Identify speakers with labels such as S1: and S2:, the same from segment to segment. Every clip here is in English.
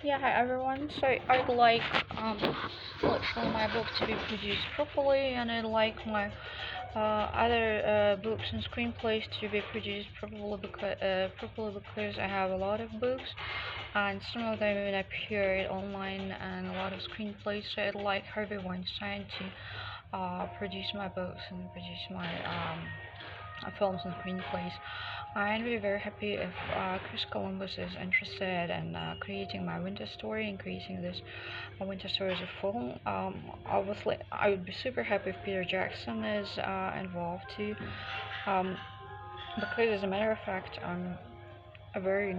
S1: Yeah, hi everyone. So I'd like literally my book to be produced properly, and I'd like my other books and screenplays to be produced properly because I have a lot of books, and some of them even appeared online, and a lot of screenplays. So I'd like Harvey Weinstein to produce my books and produce my films and screenplays. I'd be very happy if Chris Columbus is interested in creating my winter story and creating this winter story as a film. Obviously, I would be super happy if Peter Jackson is involved too. Um, because as a matter of fact, I'm a very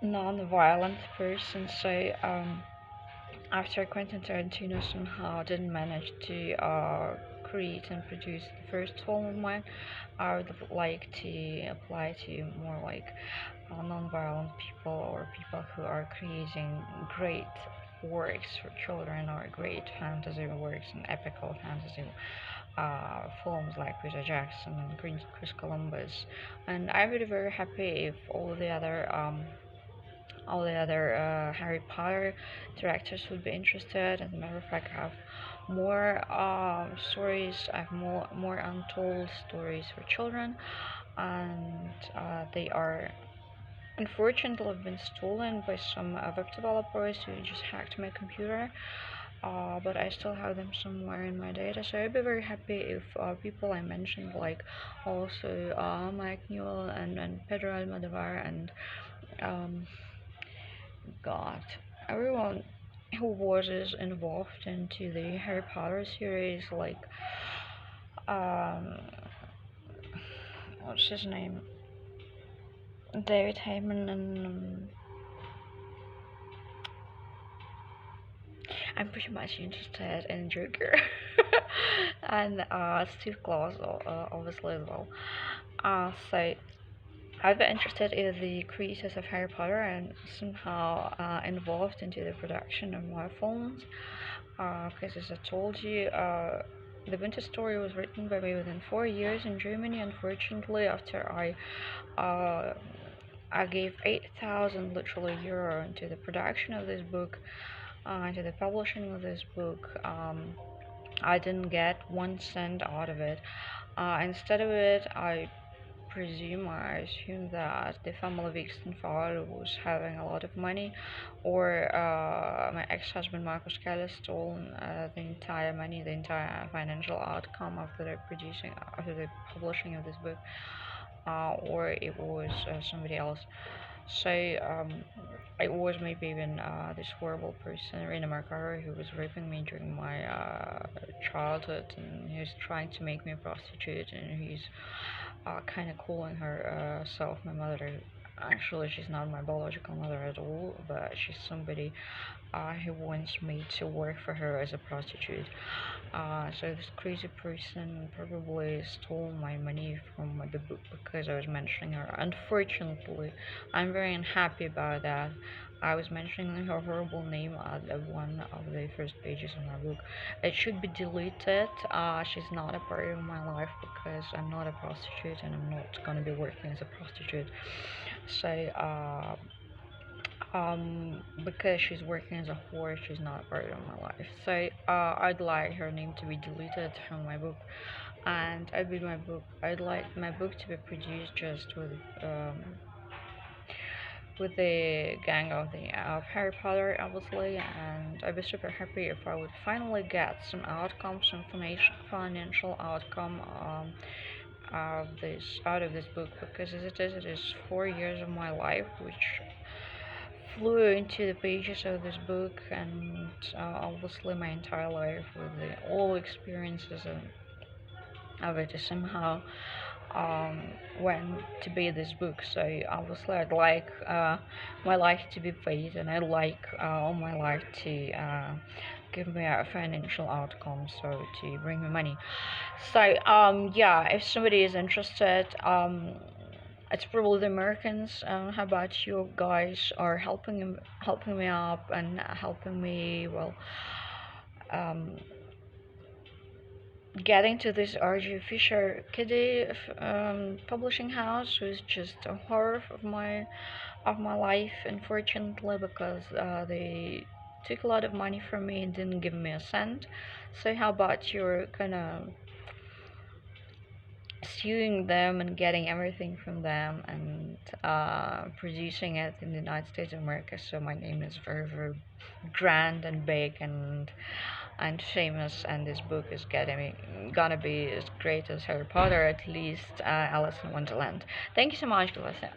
S1: non-violent person, so after Quentin Tarantino somehow didn't manage to create and produce the first film of mine, I would like to apply to more like non-violent people or people who are creating great works for children or great fantasy works and epical fantasy films like Peter Jackson and Chris Columbus. And I would be very happy if all the other Harry Potter directors would be interested. As a matter of fact, I have more stories. I have more untold stories for children, and they are unfortunately have been stolen by some web developers who just hacked my computer. But I still have them somewhere in my data, so I'd be very happy if people I mentioned, like also Mike Newell and Pedro Almodovar and um, God, everyone who was is involved into the Harry Potter series, like um, what's his name, David Heyman, and I'm pretty much interested in Joker and Steve Claus, obviously as well. So I've been interested in the creators of Harry Potter and somehow involved into the production of my films. Because as I told you, the Winter Story was written by me within 4 years in Germany. Unfortunately, after uh, I gave 8,000 literally euro into the production of this book, into the publishing of this book. I didn't get 1 cent out of it. Instead of it, I assume that the family of Wiesenthal was having a lot of money, or my ex-husband Marcus Keller stole the entire money, the entire financial outcome after the publishing of this book, or it was somebody else. So it was maybe even this horrible person, Rena Marcara, who was raping me during my childhood, and he was trying to make me a prostitute, and he's kind of calling herself my mother. Actually, she's not my biological mother at all, but she's somebody who wants me to work for her as a prostitute. So this crazy person probably stole my money from the book because I was mentioning her. Unfortunately, I'm very unhappy about that. I was mentioning her horrible name at one of the first pages of my book. It should be deleted. She's not a part of my life because I'm not a prostitute and I'm not gonna be working as a prostitute. So because she's working as a whore, she's not a part of my life. So I'd like her name to be deleted from my book, and I'd like my book to be produced just with the gang of Harry Potter, obviously, and I'd be super happy if I would finally get some outcome, some financial outcome out of this book, because as it is 4 years of my life which flew into the pages of this book, and obviously my entire life with all experiences of it is somehow um, went to be this book. So obviously I'd like my life to be paid, and I'd like all my life to give me a financial outcome, so to bring me money. So yeah, if somebody is interested, it's probably the Americans. How about you guys are helping me up and helping me, well, um, getting to this R.G. Fisher Kiddie publishing house, who's just a horror of my of my life, unfortunately, because they took a lot of money from me and didn't give me a cent. So how about you're kind of suing them and getting everything from them and producing it in the United States of America. So my name is very, very grand and big and famous, and this book is gonna be as great as Harry Potter, at least Alice in Wonderland. Thank you so much, Melissa.